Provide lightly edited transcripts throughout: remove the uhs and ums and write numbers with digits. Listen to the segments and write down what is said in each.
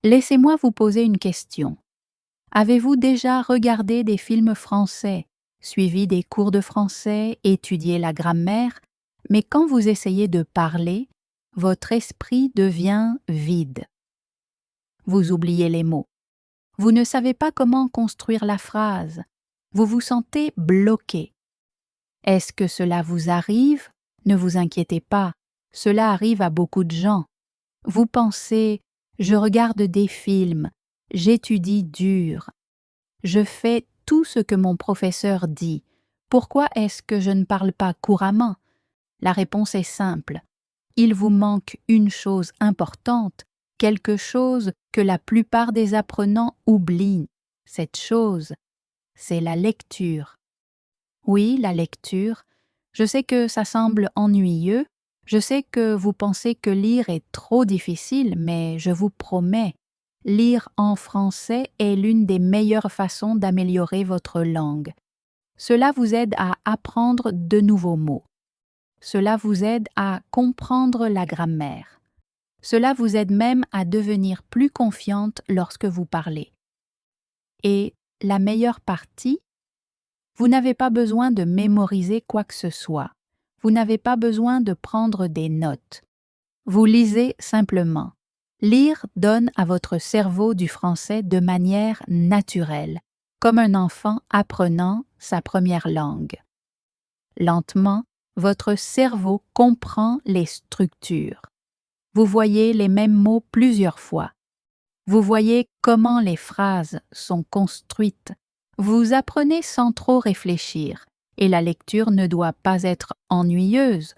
Laissez-moi vous poser une question. Avez-vous déjà regardé des films français, suivi des cours de français, étudié la grammaire, mais quand vous essayez de parler, votre esprit devient vide. Vous oubliez les mots. Vous ne savez pas comment construire la phrase. Vous vous sentez bloqué. Est-ce que cela vous arrive? Ne vous inquiétez pas, cela arrive à beaucoup de gens. Vous pensez « je regarde des films, j'étudie dur, je fais tout ce que mon professeur dit. Pourquoi est-ce que je ne parle pas couramment ?» La réponse est simple. Il vous manque une chose importante, quelque chose que la plupart des apprenants oublient. Cette chose, c'est la lecture. Oui, la lecture. Je sais que ça semble ennuyeux, je sais que vous pensez que lire est trop difficile, mais je vous promets, lire en français est l'une des meilleures façons d'améliorer votre langue. Cela vous aide à apprendre de nouveaux mots. Cela vous aide à comprendre la grammaire. Cela vous aide même à devenir plus confiante lorsque vous parlez. Et la meilleure partie, vous n'avez pas besoin de mémoriser quoi que ce soit. Vous n'avez pas besoin de prendre des notes. Vous lisez simplement. Lire donne à votre cerveau du français de manière naturelle, comme un enfant apprenant sa première langue. Lentement, votre cerveau comprend les structures. Vous voyez les mêmes mots plusieurs fois. Vous voyez comment les phrases sont construites. Vous apprenez sans trop réfléchir, et la lecture ne doit pas être ennuyeuse.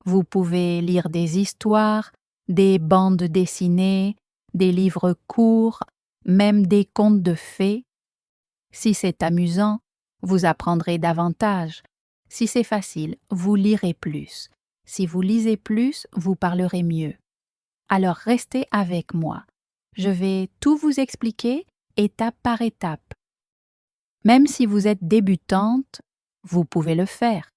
Vous pouvez lire des histoires, des bandes dessinées, des livres courts, même des contes de fées. Si c'est amusant, vous apprendrez davantage. Si c'est facile, vous lirez plus. Si vous lisez plus, vous parlerez mieux. Alors restez avec moi. Je vais tout vous expliquer étape par étape. Même si vous êtes débutante, vous pouvez le faire.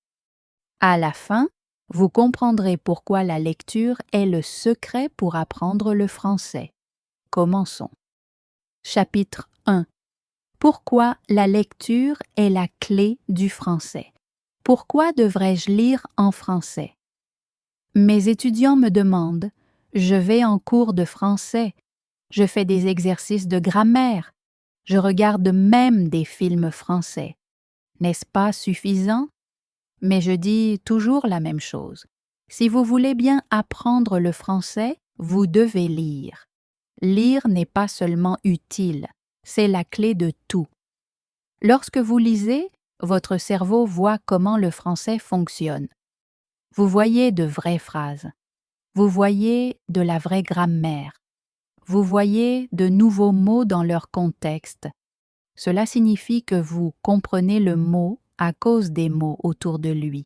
À la fin, vous comprendrez pourquoi la lecture est le secret pour apprendre le français. Commençons. Chapitre 1. Pourquoi la lecture est la clé du français? Pourquoi devrais-je lire en français? Mes étudiants me demandent, je vais en cours de français, je fais des exercices de grammaire, je regarde même des films français. N'est-ce pas suffisant? Mais je dis toujours la même chose. Si vous voulez bien apprendre le français, vous devez lire. Lire n'est pas seulement utile, c'est la clé de tout. Lorsque vous lisez, votre cerveau voit comment le français fonctionne. Vous voyez de vraies phrases. Vous voyez de la vraie grammaire. Vous voyez de nouveaux mots dans leur contexte. Cela signifie que vous comprenez le mot à cause des mots autour de lui.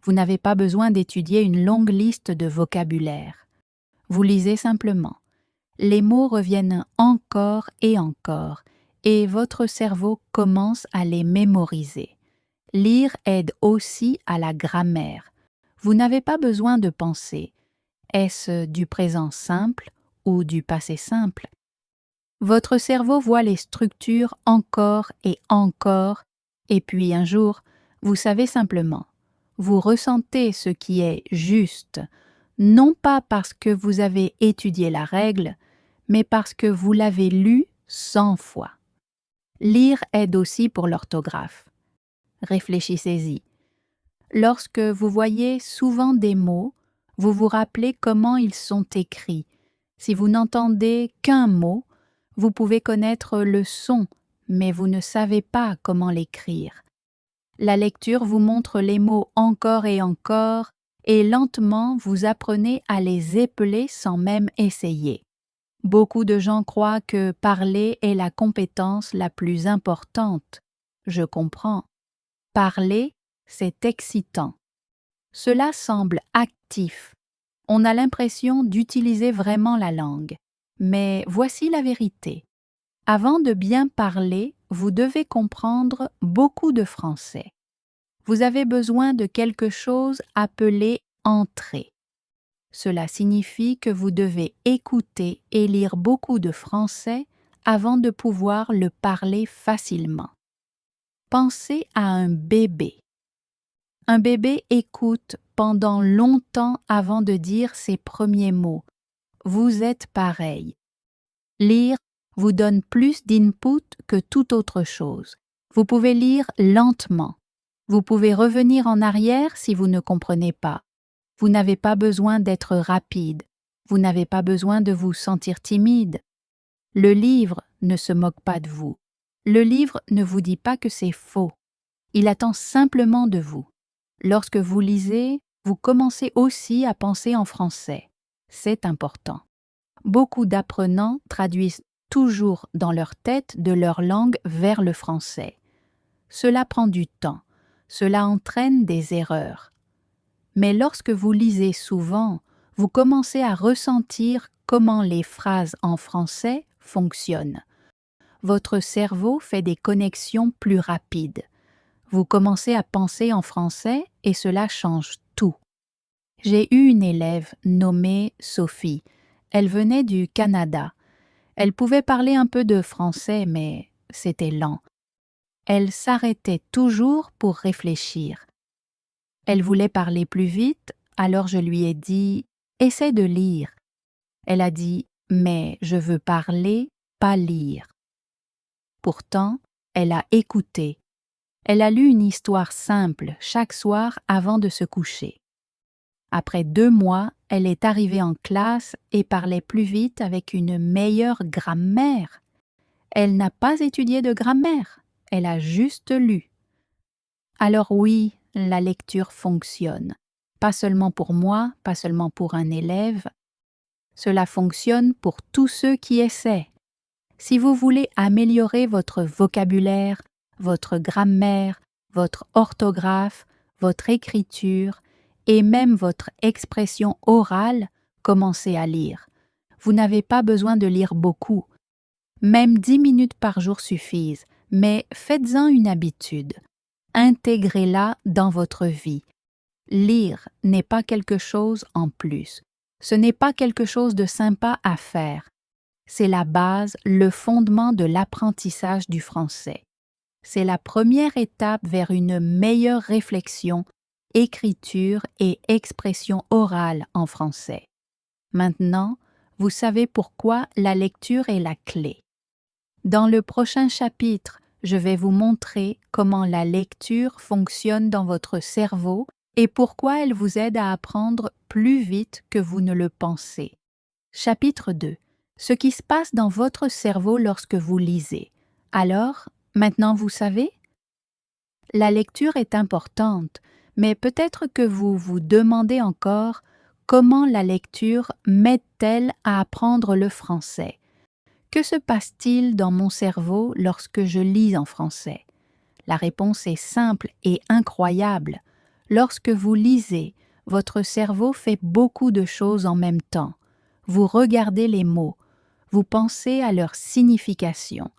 Vous n'avez pas besoin d'étudier une longue liste de vocabulaire. Vous lisez simplement. Les mots reviennent encore, et votre cerveau commence à les mémoriser. Lire aide aussi à la grammaire. Vous n'avez pas besoin de penser. Est-ce du présent simple ou du passé simple? Votre cerveau voit les structures encore, et puis un jour, vous savez simplement. Vous ressentez ce qui est juste, non pas parce que vous avez étudié la règle, mais parce que vous l'avez lu 100 fois. Lire aide aussi pour l'orthographe. Réfléchissez-y. Lorsque vous voyez souvent des mots, vous vous rappelez comment ils sont écrits. Si vous n'entendez qu'un mot, vous pouvez connaître le son, mais vous ne savez pas comment l'écrire. La lecture vous montre les mots encore, et lentement vous apprenez à les épeler sans même essayer. Beaucoup de gens croient que parler est la compétence la plus importante. Je comprends. Parler, c'est excitant. Cela semble actif. On a l'impression d'utiliser vraiment la langue. Mais voici la vérité. Avant de bien parler, vous devez comprendre beaucoup de français. Vous avez besoin de quelque chose appelé entrée. Cela signifie que vous devez écouter et lire beaucoup de français avant de pouvoir le parler facilement. Pensez à un bébé. Un bébé écoute pendant longtemps avant de dire ses premiers mots. Vous êtes pareil. Lire vous donne plus d'input que toute autre chose. Vous pouvez lire lentement. Vous pouvez revenir en arrière si vous ne comprenez pas. Vous n'avez pas besoin d'être rapide. Vous n'avez pas besoin de vous sentir timide. Le livre ne se moque pas de vous. Le livre ne vous dit pas que c'est faux. Il attend simplement de vous. Lorsque vous lisez, vous commencez aussi à penser en français. C'est important. Beaucoup d'apprenants traduisent toujours dans leur tête de leur langue vers le français. Cela prend du temps. Cela entraîne des erreurs. Mais lorsque vous lisez souvent, vous commencez à ressentir comment les phrases en français fonctionnent. Votre cerveau fait des connexions plus rapides. Vous commencez à penser en français et cela change tout. J'ai eu une élève nommée Sophie. Elle venait du Canada. Elle pouvait parler un peu de français, mais c'était lent. Elle s'arrêtait toujours pour réfléchir. Elle voulait parler plus vite, alors je lui ai dit « Essaie de lire ». Elle a dit « Mais je veux parler, pas lire ». Pourtant, elle a écouté. Elle a lu une histoire simple chaque soir avant de se coucher. Après 2 mois, elle est arrivée en classe et parlait plus vite avec une meilleure grammaire. Elle n'a pas étudié de grammaire, elle a juste lu. Alors oui, la lecture fonctionne. Pas seulement pour moi, pas seulement pour un élève. Cela fonctionne pour tous ceux qui essaient. Si vous voulez améliorer votre vocabulaire, votre grammaire, votre orthographe, votre écriture et même votre expression orale, commencez à lire. Vous n'avez pas besoin de lire beaucoup. Même 10 minutes par jour suffisent, mais faites-en une habitude. Intégrez-la dans votre vie. Lire n'est pas quelque chose en plus. Ce n'est pas quelque chose de sympa à faire. C'est la base, le fondement de l'apprentissage du français. C'est la première étape vers une meilleure réflexion, écriture et expression orale en français. Maintenant, vous savez pourquoi la lecture est la clé. Dans le prochain chapitre, je vais vous montrer comment la lecture fonctionne dans votre cerveau et pourquoi elle vous aide à apprendre plus vite que vous ne le pensez. Chapitre 2. Ce qui se passe dans votre cerveau lorsque vous lisez. Alors, maintenant vous savez? La lecture est importante, mais peut-être que vous vous demandez encore comment la lecture m'aide-t-elle à apprendre le français. Que se passe-t-il dans mon cerveau lorsque je lis en français? La réponse est simple et incroyable. Lorsque vous lisez, votre cerveau fait beaucoup de choses en même temps. Vous regardez les mots, vous pensez à leur signification,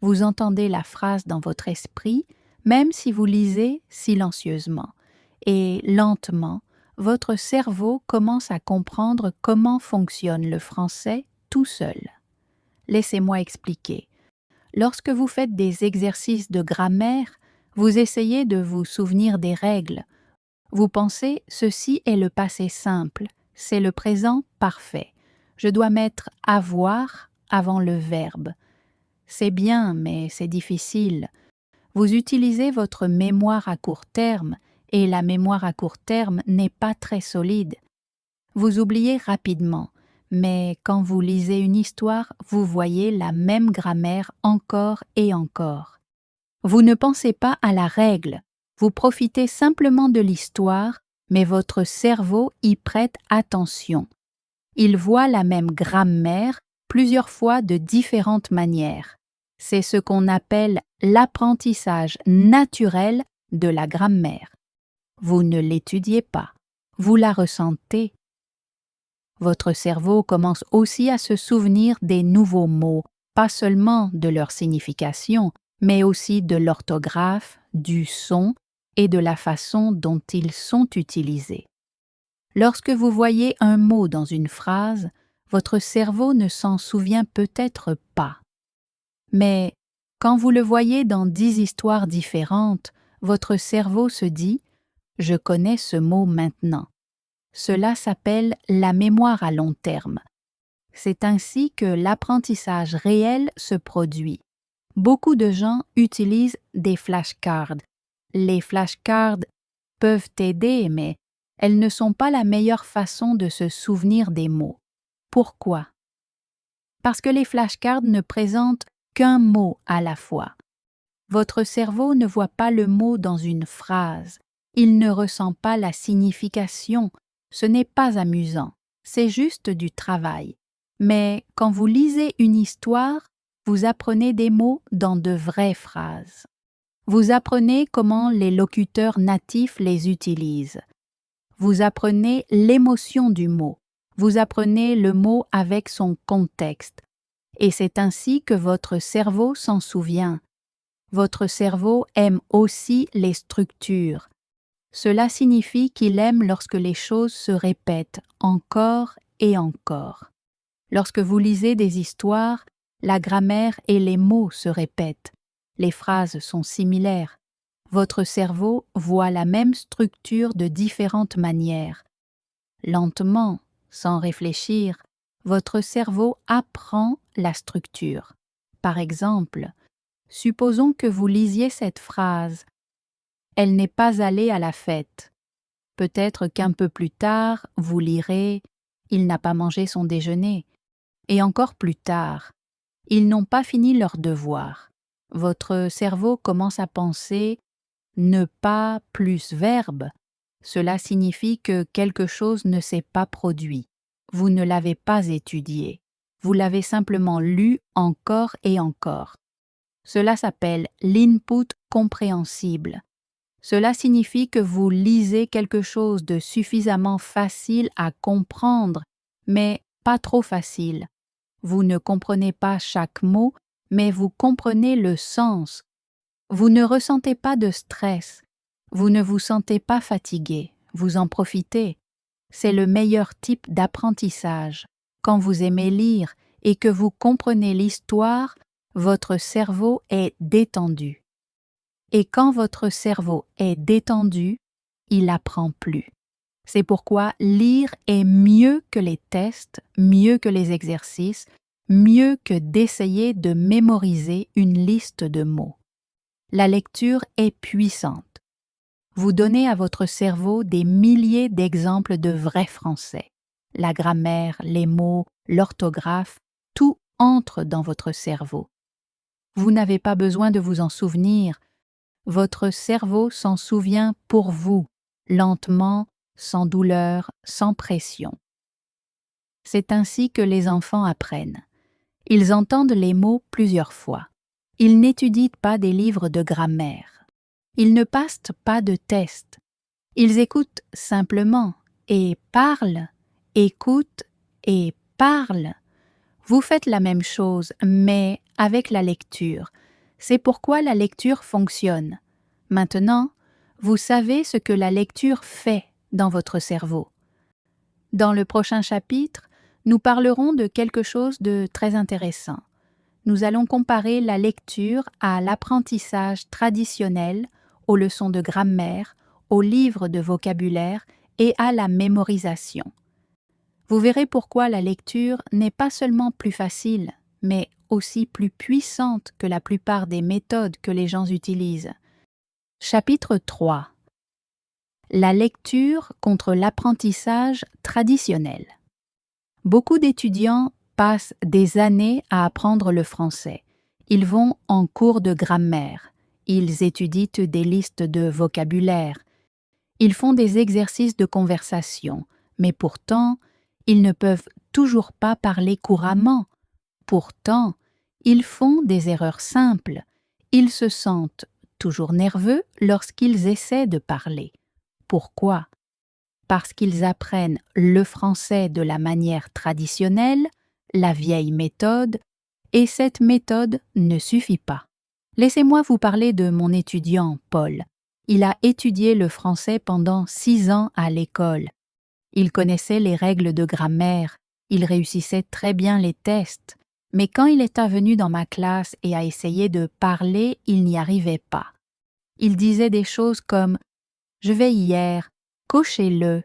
vous entendez la phrase dans votre esprit, même si vous lisez silencieusement. Et lentement, votre cerveau commence à comprendre comment fonctionne le français tout seul. Laissez-moi expliquer. Lorsque vous faites des exercices de grammaire, vous essayez de vous souvenir des règles. Vous pensez « ceci est le passé simple, c'est le présent parfait. Je dois mettre « avoir » avant le verbe. » C'est bien, mais c'est difficile. Vous utilisez votre mémoire à court terme, et la mémoire à court terme n'est pas très solide. Vous oubliez rapidement, mais quand vous lisez une histoire, vous voyez la même grammaire encore et encore. Vous ne pensez pas à la règle, vous profitez simplement de l'histoire, mais votre cerveau y prête attention. Il voit la même grammaire plusieurs fois de différentes manières. C'est ce qu'on appelle l'apprentissage naturel de la grammaire. Vous ne l'étudiez pas, vous la ressentez. Votre cerveau commence aussi à se souvenir des nouveaux mots, pas seulement de leur signification, mais aussi de l'orthographe, du son et de la façon dont ils sont utilisés. Lorsque vous voyez un mot dans une phrase, votre cerveau ne s'en souvient peut-être pas. Mais quand vous le voyez dans 10 histoires différentes, votre cerveau se dit « Je connais ce mot maintenant ». Cela s'appelle la mémoire à long terme. C'est ainsi que l'apprentissage réel se produit. Beaucoup de gens utilisent des flashcards. Les flashcards peuvent aider, mais elles ne sont pas la meilleure façon de se souvenir des mots. Pourquoi? Parce que les flashcards ne présentent qu'un mot à la fois. Votre cerveau ne voit pas le mot dans une phrase. Il ne ressent pas la signification. Ce n'est pas amusant. C'est juste du travail. Mais quand vous lisez une histoire, vous apprenez des mots dans de vraies phrases. Vous apprenez comment les locuteurs natifs les utilisent. Vous apprenez l'émotion du mot. Vous apprenez le mot avec son contexte. Et c'est ainsi que votre cerveau s'en souvient. Votre cerveau aime aussi les structures. Cela signifie qu'il aime lorsque les choses se répètent encore et encore. Lorsque vous lisez des histoires, la grammaire et les mots se répètent. Les phrases sont similaires. Votre cerveau voit la même structure de différentes manières. Lentement, sans réfléchir, votre cerveau apprend la structure. Par exemple, supposons que vous lisiez cette phrase « Elle n'est pas allée à la fête ». Peut-être qu'un peu plus tard, vous lirez « Il n'a pas mangé son déjeuner ». Et encore plus tard, « Ils n'ont pas fini leur devoir ». Votre cerveau commence à penser « ne pas plus verbe ». Cela signifie que quelque chose ne s'est pas produit. Vous ne l'avez pas étudié. Vous l'avez simplement lu encore et encore. Cela s'appelle l'input compréhensible. Cela signifie que vous lisez quelque chose de suffisamment facile à comprendre, mais pas trop facile. Vous ne comprenez pas chaque mot, mais vous comprenez le sens. Vous ne ressentez pas de stress. Vous ne vous sentez pas fatigué. Vous en profitez. C'est le meilleur type d'apprentissage. Quand vous aimez lire et que vous comprenez l'histoire, votre cerveau est détendu. Et quand votre cerveau est détendu, il apprend plus. C'est pourquoi lire est mieux que les tests, mieux que les exercices, mieux que d'essayer de mémoriser une liste de mots. La lecture est puissante. Vous donnez à votre cerveau des milliers d'exemples de vrai français. La grammaire, les mots, l'orthographe, tout entre dans votre cerveau. Vous n'avez pas besoin de vous en souvenir. Votre cerveau s'en souvient pour vous, lentement, sans douleur, sans pression. C'est ainsi que les enfants apprennent. Ils entendent les mots plusieurs fois. Ils n'étudient pas des livres de grammaire. Ils ne passent pas de tests. Ils écoutent simplement et parlent, écoutent et parlent. Vous faites la même chose, mais avec la lecture. C'est pourquoi la lecture fonctionne. Maintenant, vous savez ce que la lecture fait dans votre cerveau. Dans le prochain chapitre, nous parlerons de quelque chose de très intéressant. Nous allons comparer la lecture à l'apprentissage traditionnel, aux leçons de grammaire, aux livres de vocabulaire et à la mémorisation. Vous verrez pourquoi la lecture n'est pas seulement plus facile, mais aussi plus puissante que la plupart des méthodes que les gens utilisent. Chapitre 3. La lecture contre l'apprentissage traditionnel. Beaucoup d'étudiants passent des années à apprendre le français. Ils vont en cours de grammaire. Ils étudient des listes de vocabulaire. Ils font des exercices de conversation. Mais pourtant, ils ne peuvent toujours pas parler couramment. Pourtant, ils font des erreurs simples. Ils se sentent toujours nerveux lorsqu'ils essaient de parler. Pourquoi? Parce qu'ils apprennent le français de la manière traditionnelle, la vieille méthode, et cette méthode ne suffit pas. Laissez-moi vous parler de mon étudiant, Paul. Il a étudié le français pendant 6 ans à l'école. Il connaissait les règles de grammaire, il réussissait très bien les tests, mais quand il est venu dans ma classe et a essayé de parler, il n'y arrivait pas. Il disait des choses comme « Je vais hier, cochez-le ».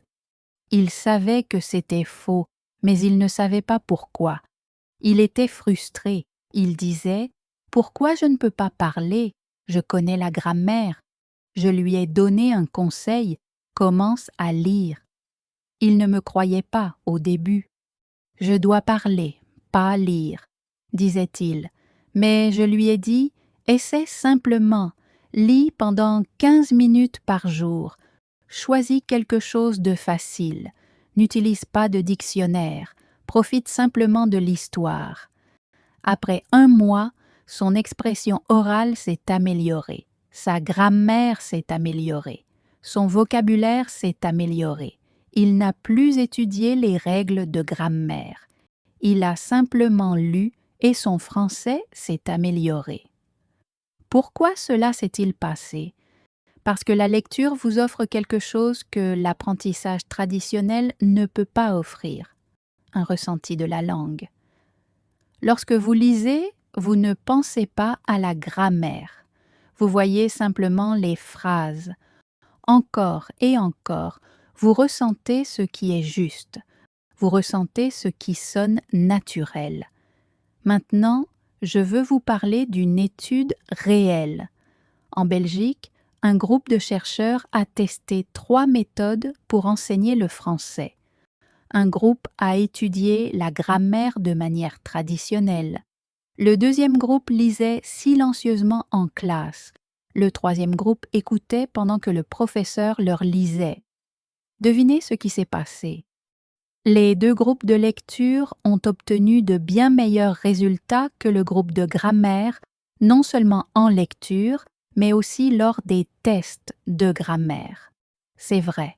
Il savait que c'était faux, mais il ne savait pas pourquoi. Il était frustré. Il disait « Pourquoi je ne peux pas parler? Je connais la grammaire. » Je lui ai donné un conseil, commence à lire. Il ne me croyait pas au début. Je dois parler, pas lire, disait-il. Mais je lui ai dit, essaie simplement, lis pendant 15 minutes par jour. Choisis quelque chose de facile. N'utilise pas de dictionnaire. Profite simplement de l'histoire. Après 1 mois, son expression orale s'est améliorée. Sa grammaire s'est améliorée. Son vocabulaire s'est amélioré. Il n'a plus étudié les règles de grammaire. Il a simplement lu et son français s'est amélioré. Pourquoi cela s'est-il passé? Parce que la lecture vous offre quelque chose que l'apprentissage traditionnel ne peut pas offrir, un ressenti de la langue. Lorsque vous lisez, vous ne pensez pas à la grammaire. Vous voyez simplement les phrases. Encore et encore, vous ressentez ce qui est juste. Vous ressentez ce qui sonne naturel. Maintenant, je veux vous parler d'une étude réelle. En Belgique, un groupe de chercheurs a testé 3 méthodes pour enseigner le français. Un groupe a étudié la grammaire de manière traditionnelle. Le deuxième groupe lisait silencieusement en classe. Le troisième groupe écoutait pendant que le professeur leur lisait. Devinez ce qui s'est passé. Les 2 groupes de lecture ont obtenu de bien meilleurs résultats que le groupe de grammaire, non seulement en lecture, mais aussi lors des tests de grammaire. C'est vrai.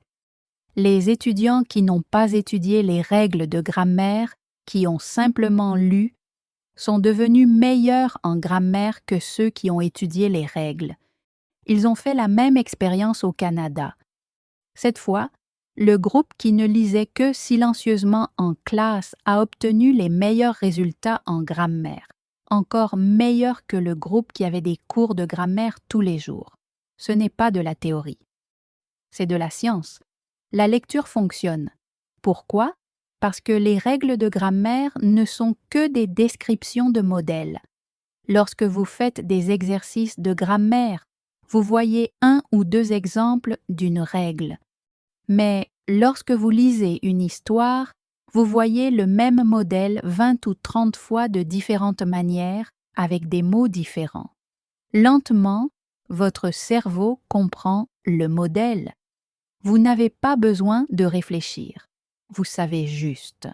Les étudiants qui n'ont pas étudié les règles de grammaire, qui ont simplement lu, sont devenus meilleurs en grammaire que ceux qui ont étudié les règles. Ils ont fait la même expérience au Canada. Cette fois, le groupe qui ne lisait que silencieusement en classe a obtenu les meilleurs résultats en grammaire, encore meilleurs que le groupe qui avait des cours de grammaire tous les jours. Ce n'est pas de la théorie. C'est de la science. La lecture fonctionne. Pourquoi? Parce que les règles de grammaire ne sont que des descriptions de modèles. Lorsque vous faites des exercices de grammaire, vous voyez 1 ou 2 exemples d'une règle. Mais lorsque vous lisez une histoire, vous voyez le même modèle 20 ou 30 fois de différentes manières, avec des mots différents. Lentement, votre cerveau comprend le modèle. Vous n'avez pas besoin de réfléchir. Vous savez juste.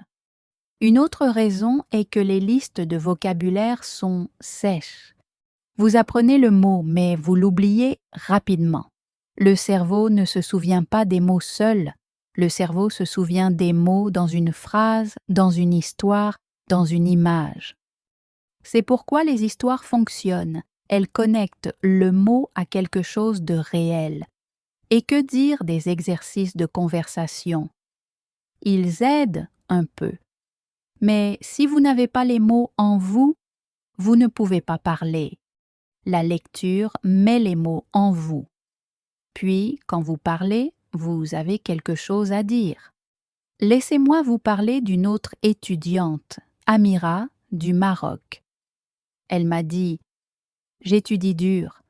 Une autre raison est que les listes de vocabulaire sont sèches. Vous apprenez le mot, mais vous l'oubliez rapidement. Le cerveau ne se souvient pas des mots seuls. Le cerveau se souvient des mots dans une phrase, dans une histoire, dans une image. C'est pourquoi les histoires fonctionnent. Elles connectent le mot à quelque chose de réel. Et que dire des exercices de conversation? Ils aident un peu. Mais si vous n'avez pas les mots en vous, vous ne pouvez pas parler. La lecture met les mots en vous. Puis, quand vous parlez, vous avez quelque chose à dire. Laissez-moi vous parler d'une autre étudiante, Amira, du Maroc. Elle m'a dit « J'étudie dur.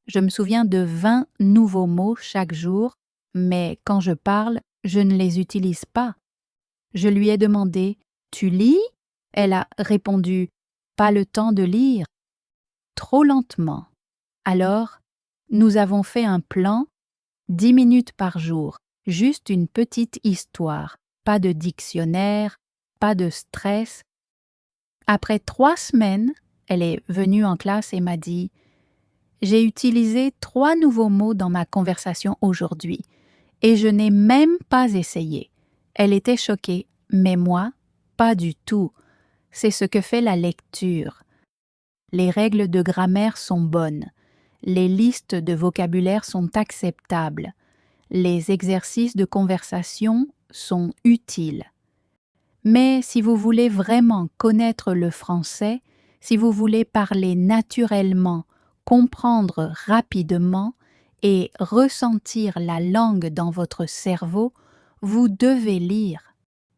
Je me souviens de 20 nouveaux mots chaque jour, mais quand je parle, je ne les utilise pas. » Je lui ai demandé « Tu lis ?» Elle a répondu « Pas le temps de lire. » Trop lentement. Alors, nous avons fait un plan, 10 minutes par jour, juste une petite histoire, pas de dictionnaire, pas de stress. Après 3 semaines, elle est venue en classe et m'a dit « J'ai utilisé 3 nouveaux mots dans ma conversation aujourd'hui et je n'ai même pas essayé. » Elle était choquée, mais moi, pas du tout. C'est ce que fait la lecture. Les règles de grammaire sont bonnes. Les listes de vocabulaire sont acceptables. Les exercices de conversation sont utiles. Mais si vous voulez vraiment connaître le français, si vous voulez parler naturellement, comprendre rapidement et ressentir la langue dans votre cerveau, vous devez lire.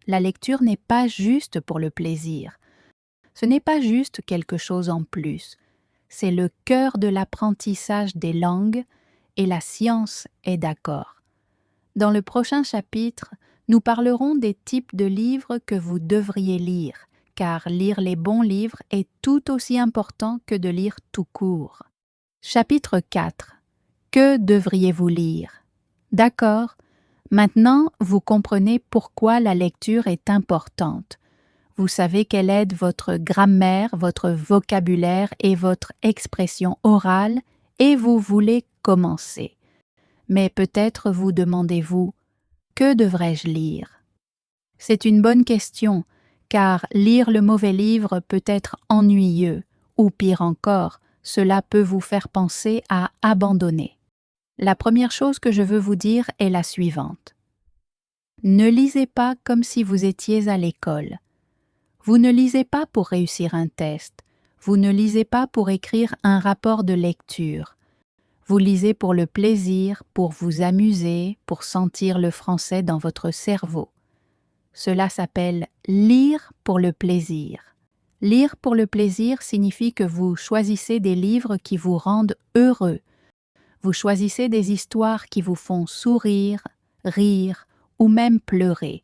La lecture n'est pas juste pour le plaisir. Ce n'est pas juste quelque chose en plus. C'est le cœur de l'apprentissage des langues et la science est d'accord. Dans le prochain chapitre, nous parlerons des types de livres que vous devriez lire, car lire les bons livres est tout aussi important que de lire tout court. Chapitre 4. Que devriez-vous lire? D'accord. Maintenant, vous comprenez pourquoi la lecture est importante. Vous savez qu'elle aide votre grammaire, votre vocabulaire et votre expression orale, et vous voulez commencer. Mais peut-être vous demandez-vous, que devrais-je lire? C'est une bonne question, car lire le mauvais livre peut être ennuyeux, ou pire encore, cela peut vous faire penser à abandonner. La première chose que je veux vous dire est la suivante. Ne lisez pas comme si vous étiez à l'école. Vous ne lisez pas pour réussir un test, vous ne lisez pas pour écrire un rapport de lecture. Vous lisez pour le plaisir, pour vous amuser, pour sentir le français dans votre cerveau. Cela s'appelle lire pour le plaisir. Lire pour le plaisir signifie que vous choisissez des livres qui vous rendent heureux. Vous choisissez des histoires qui vous font sourire, rire ou même pleurer.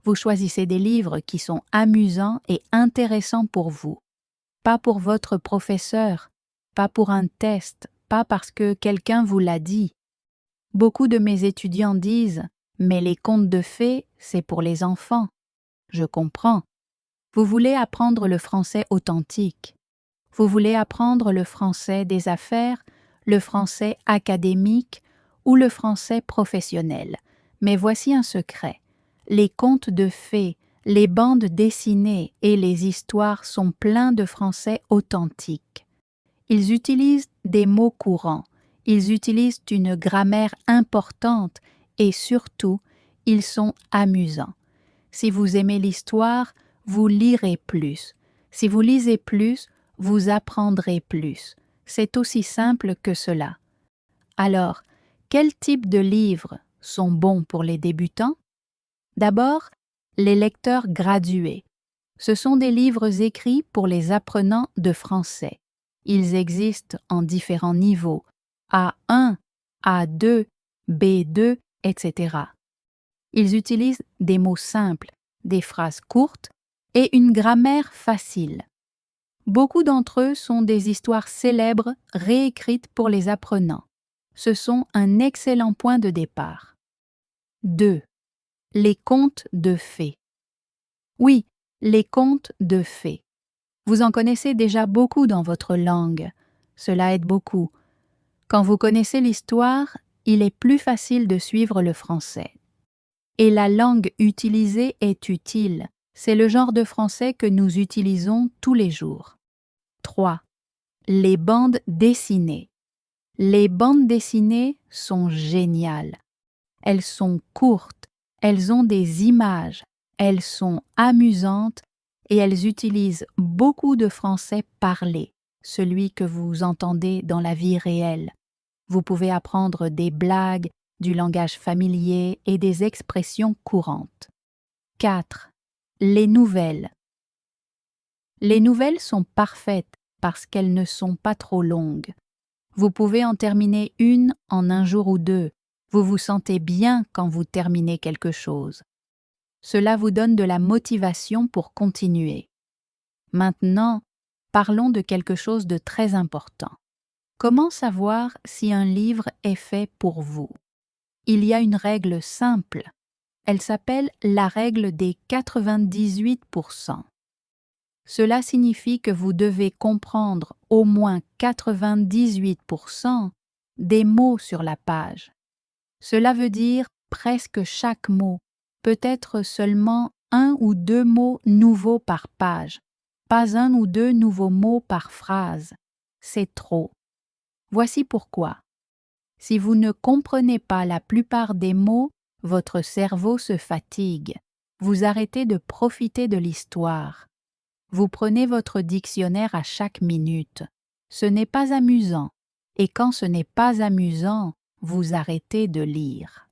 Vous choisissez des livres qui sont amusants et intéressants pour vous. Pas pour votre professeur, pas pour un test, pas parce que quelqu'un vous l'a dit. Beaucoup de mes étudiants disent « mais les contes de fées, c'est pour les enfants ». Je comprends. Vous voulez apprendre le français authentique. Vous voulez apprendre le français des affaires, le français académique ou le français professionnel. Mais voici un secret. Les contes de fées, les bandes dessinées et les histoires sont pleins de français authentique. Ils utilisent des mots courants, ils utilisent une grammaire importante et surtout, ils sont amusants. Si vous aimez l'histoire, vous lirez plus. Si vous lisez plus, vous apprendrez plus. C'est aussi simple que cela. Alors, quel type de livres sont bons pour les débutants? D'abord, les lecteurs gradués. Ce sont des livres écrits pour les apprenants de français. Ils existent en différents niveaux, A1, A2, B2, etc. Ils utilisent des mots simples, des phrases courtes et une grammaire facile. Beaucoup d'entre eux sont des histoires célèbres réécrites pour les apprenants. Ce sont un excellent point de départ. 2. Les contes de fées. Oui, les contes de fées. Vous en connaissez déjà beaucoup dans votre langue. Cela aide beaucoup. Quand vous connaissez l'histoire, il est plus facile de suivre le français. Et la langue utilisée est utile. C'est le genre de français que nous utilisons tous les jours. 3. Les bandes dessinées. Les bandes dessinées sont géniales. Elles sont courtes, elles ont des images, elles sont amusantes et elles utilisent beaucoup de français parlé, celui que vous entendez dans la vie réelle. Vous pouvez apprendre des blagues, du langage familier et des expressions courantes. 4. Les nouvelles. Les nouvelles sont parfaites parce qu'elles ne sont pas trop longues. Vous pouvez en terminer une en un jour ou deux. Vous vous sentez bien quand vous terminez quelque chose. Cela vous donne de la motivation pour continuer. Maintenant, parlons de quelque chose de très important. Comment savoir si un livre est fait pour vous? Il y a une règle simple. Elle s'appelle la règle des 98%. Cela signifie que vous devez comprendre au moins 98% des mots sur la page. Cela veut dire presque chaque mot, peut-être seulement un ou deux mots nouveaux par page, pas un ou deux nouveaux mots par phrase. C'est trop. Voici pourquoi. Si vous ne comprenez pas la plupart des mots, votre cerveau se fatigue. Vous arrêtez de profiter de l'histoire. Vous prenez votre dictionnaire à chaque minute. Ce n'est pas amusant. Et quand ce n'est pas amusant, vous arrêtez de lire.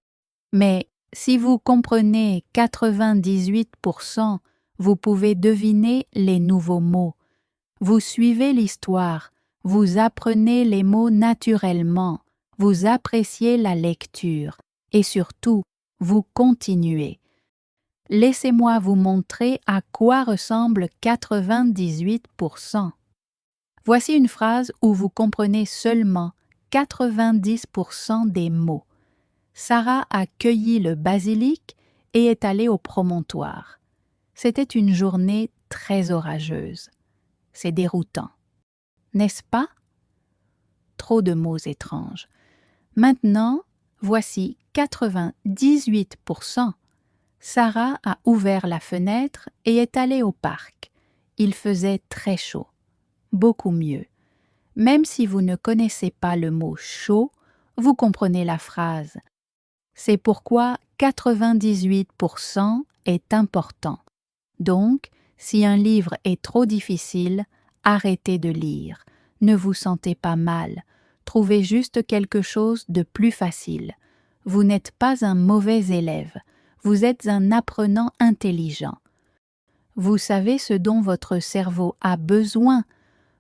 Mais si vous comprenez 98%, vous pouvez deviner les nouveaux mots. Vous suivez l'histoire, vous apprenez les mots naturellement, vous appréciez la lecture et surtout, vous continuez. Laissez-moi vous montrer à quoi ressemble 98%. Voici une phrase où vous comprenez seulement 90% des mots. Sarah a cueilli le basilic et est allée au promontoire. C'était une journée très orageuse. C'est déroutant. N'est-ce pas? Trop de mots étranges. Maintenant, voici 98%. Sarah a ouvert la fenêtre et est allée au parc. Il faisait très chaud. Beaucoup mieux. Même si vous ne connaissez pas le mot chaud, vous comprenez la phrase. C'est pourquoi 98% est important. Donc, si un livre est trop difficile, arrêtez de lire. Ne vous sentez pas mal. Trouvez juste quelque chose de plus facile. Vous n'êtes pas un mauvais élève. Vous êtes un apprenant intelligent. Vous savez ce dont votre cerveau a besoin.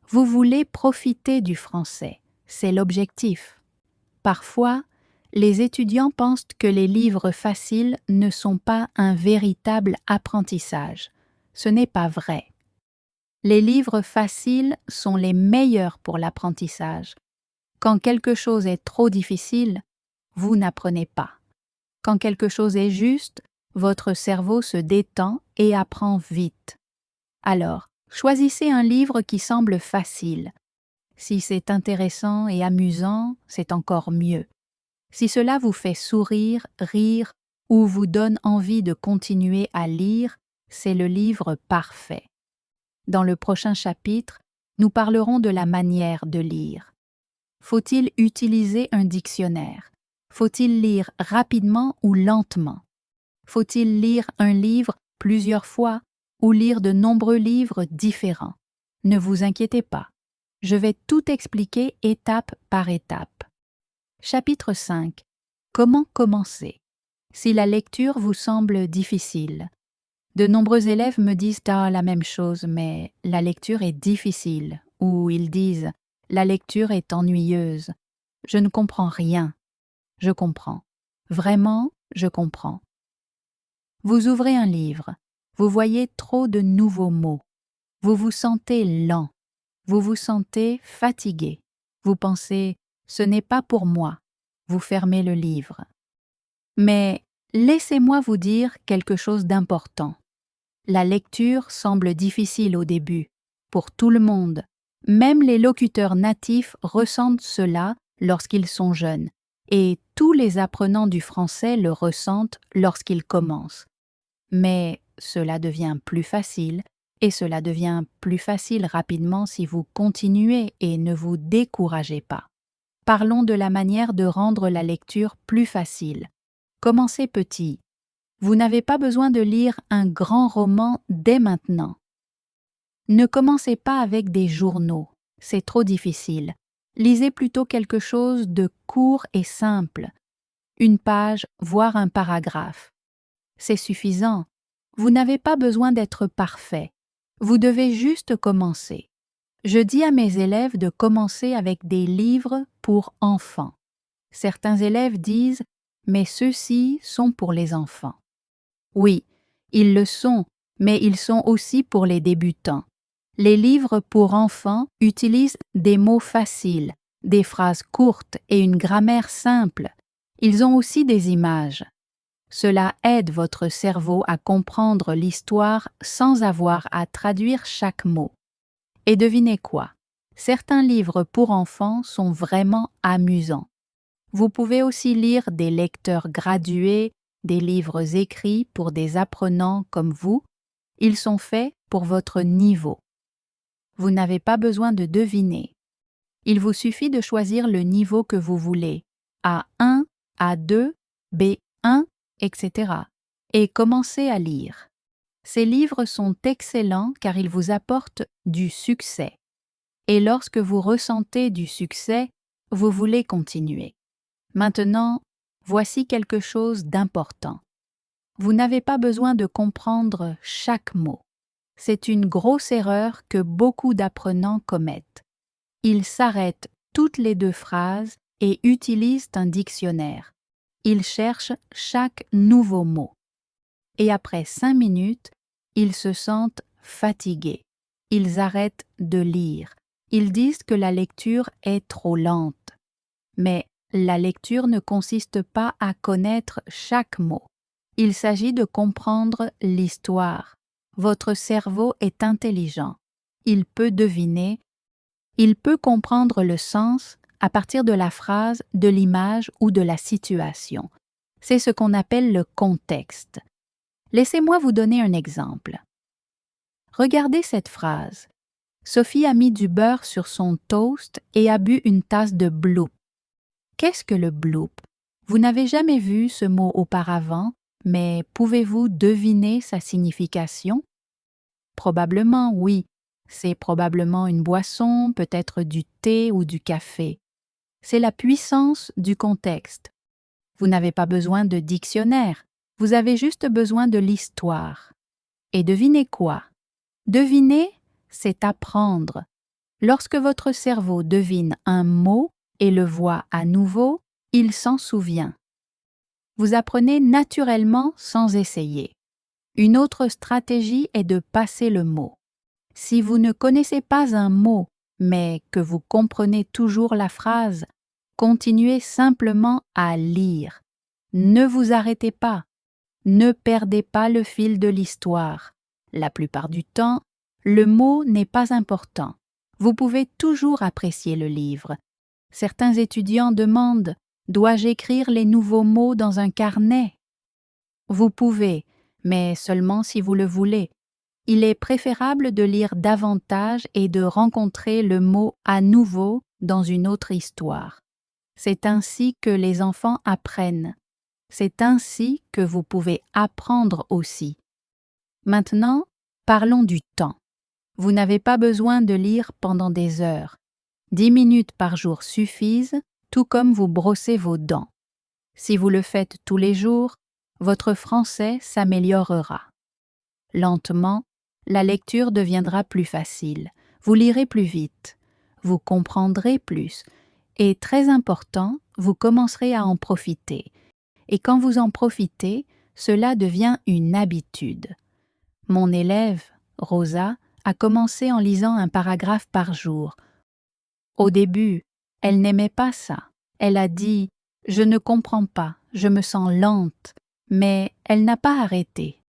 Vous voulez profiter du français. C'est l'objectif. Parfois, les étudiants pensent que les livres faciles ne sont pas un véritable apprentissage. Ce n'est pas vrai. Les livres faciles sont les meilleurs pour l'apprentissage. Quand quelque chose est trop difficile, vous n'apprenez pas. Quand quelque chose est juste, votre cerveau se détend et apprend vite. Alors, choisissez un livre qui semble facile. Si c'est intéressant et amusant, c'est encore mieux. Si cela vous fait sourire, rire ou vous donne envie de continuer à lire, c'est le livre parfait. Dans le prochain chapitre, nous parlerons de la manière de lire. Faut-il utiliser un dictionnaire? Faut-il lire rapidement ou lentement? Faut-il lire un livre plusieurs fois ou lire de nombreux livres différents? Ne vous inquiétez pas. Je vais tout expliquer étape par étape. Chapitre 5. Comment commencer? Si la lecture vous semble difficile. De nombreux élèves me disent la même chose, mais la lecture est difficile, ou ils disent la lecture est ennuyeuse. Je ne comprends rien. Je comprends. Vraiment, je comprends. Vous ouvrez un livre. Vous voyez trop de nouveaux mots. Vous vous sentez lent. Vous vous sentez fatigué. Vous pensez « ce n'est pas pour moi ». Vous fermez le livre. Mais laissez-moi vous dire quelque chose d'important. La lecture semble difficile au début, pour tout le monde. Même les locuteurs natifs ressentent cela lorsqu'ils sont jeunes, et tous les apprenants du français le ressentent lorsqu'ils commencent. Mais cela devient plus facile, et cela devient plus facile rapidement si vous continuez et ne vous découragez pas. Parlons de la manière de rendre la lecture plus facile. Commencez petit. Vous n'avez pas besoin de lire un grand roman dès maintenant. Ne commencez pas avec des journaux, c'est trop difficile. Lisez plutôt quelque chose de court et simple. Une page, voire un paragraphe. C'est suffisant. Vous n'avez pas besoin d'être parfait. Vous devez juste commencer. Je dis à mes élèves de commencer avec des livres pour enfants. Certains élèves disent « mais ceux-ci sont pour les enfants ». Oui, ils le sont, mais ils sont aussi pour les débutants. Les livres pour enfants utilisent des mots faciles, des phrases courtes et une grammaire simple. Ils ont aussi des images. Cela aide votre cerveau à comprendre l'histoire sans avoir à traduire chaque mot. Et devinez quoi? Certains livres pour enfants sont vraiment amusants. Vous pouvez aussi lire des lecteurs gradués, des livres écrits pour des apprenants comme vous. Ils sont faits pour votre niveau. Vous n'avez pas besoin de deviner. Il vous suffit de choisir le niveau que vous voulez. A1, A2, B1 etc. Et commencez à lire. Ces livres sont excellents car ils vous apportent du succès. Et lorsque vous ressentez du succès, vous voulez continuer. Maintenant, voici quelque chose d'important. Vous n'avez pas besoin de comprendre chaque mot. C'est une grosse erreur que beaucoup d'apprenants commettent. Ils s'arrêtent toutes les 2 phrases et utilisent un dictionnaire. Ils cherchent chaque nouveau mot. Et après 5 minutes, ils se sentent fatigués. Ils arrêtent de lire. Ils disent que la lecture est trop lente. Mais la lecture ne consiste pas à connaître chaque mot. Il s'agit de comprendre l'histoire. Votre cerveau est intelligent. Il peut deviner, il peut comprendre le sens à partir de la phrase, de l'image ou de la situation. C'est ce qu'on appelle le contexte. Laissez-moi vous donner un exemple. Regardez cette phrase. Sophie a mis du beurre sur son toast et a bu une tasse de bloop. Qu'est-ce que le bloop? Vous n'avez jamais vu ce mot auparavant, mais pouvez-vous deviner sa signification? Probablement oui. C'est probablement une boisson, peut-être du thé ou du café. C'est la puissance du contexte. Vous n'avez pas besoin de dictionnaire, vous avez juste besoin de l'histoire. Et devinez quoi? Deviner, c'est apprendre. Lorsque votre cerveau devine un mot et le voit à nouveau, il s'en souvient. Vous apprenez naturellement sans essayer. Une autre stratégie est de passer le mot. Si vous ne connaissez pas un mot, mais que vous comprenez toujours la phrase, continuez simplement à lire. Ne vous arrêtez pas. Ne perdez pas le fil de l'histoire. La plupart du temps, le mot n'est pas important. Vous pouvez toujours apprécier le livre. Certains étudiants demandent « Dois-je écrire les nouveaux mots dans un carnet ?» Vous pouvez, mais seulement si vous le voulez. Il est préférable de lire davantage et de rencontrer le mot à nouveau dans une autre histoire. C'est ainsi que les enfants apprennent. C'est ainsi que vous pouvez apprendre aussi. Maintenant, parlons du temps. Vous n'avez pas besoin de lire pendant des heures. 10 minutes par jour suffisent, tout comme vous brossez vos dents. Si vous le faites tous les jours, votre français s'améliorera. Lentement, la lecture deviendra plus facile. Vous lirez plus vite. Vous comprendrez plus. Et très important, vous commencerez à en profiter. Et quand vous en profitez, cela devient une habitude. Mon élève, Rosa, a commencé en lisant un paragraphe par jour. Au début, elle n'aimait pas ça. Elle a dit « Je ne comprends pas, je me sens lente », mais elle n'a pas arrêté.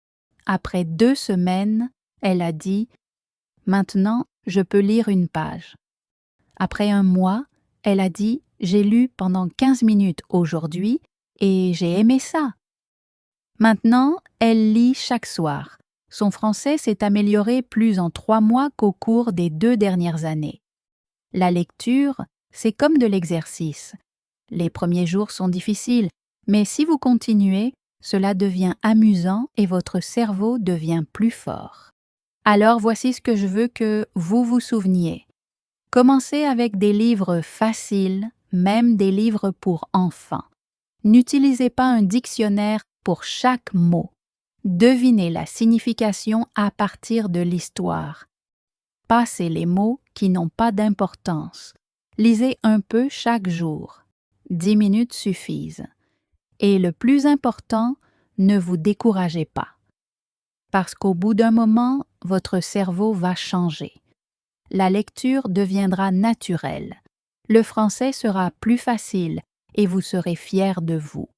Après 2 semaines, elle a dit « Maintenant, je peux lire une page ». Après 1 mois, elle a dit « J'ai lu pendant 15 minutes aujourd'hui et j'ai aimé ça ». Maintenant, elle lit chaque soir. Son français s'est amélioré plus en 3 mois qu'au cours des 2 dernières années. La lecture, c'est comme de l'exercice. Les premiers jours sont difficiles, mais si vous continuez, cela devient amusant et votre cerveau devient plus fort. Alors voici ce que je veux que vous vous souveniez. Commencez avec des livres faciles, même des livres pour enfants. N'utilisez pas un dictionnaire pour chaque mot. Devinez la signification à partir de l'histoire. Passez les mots qui n'ont pas d'importance. Lisez un peu chaque jour. 10 minutes suffisent. Et le plus important, ne vous découragez pas. Parce qu'au bout d'un moment, votre cerveau va changer. La lecture deviendra naturelle. Le français sera plus facile et vous serez fiers de vous.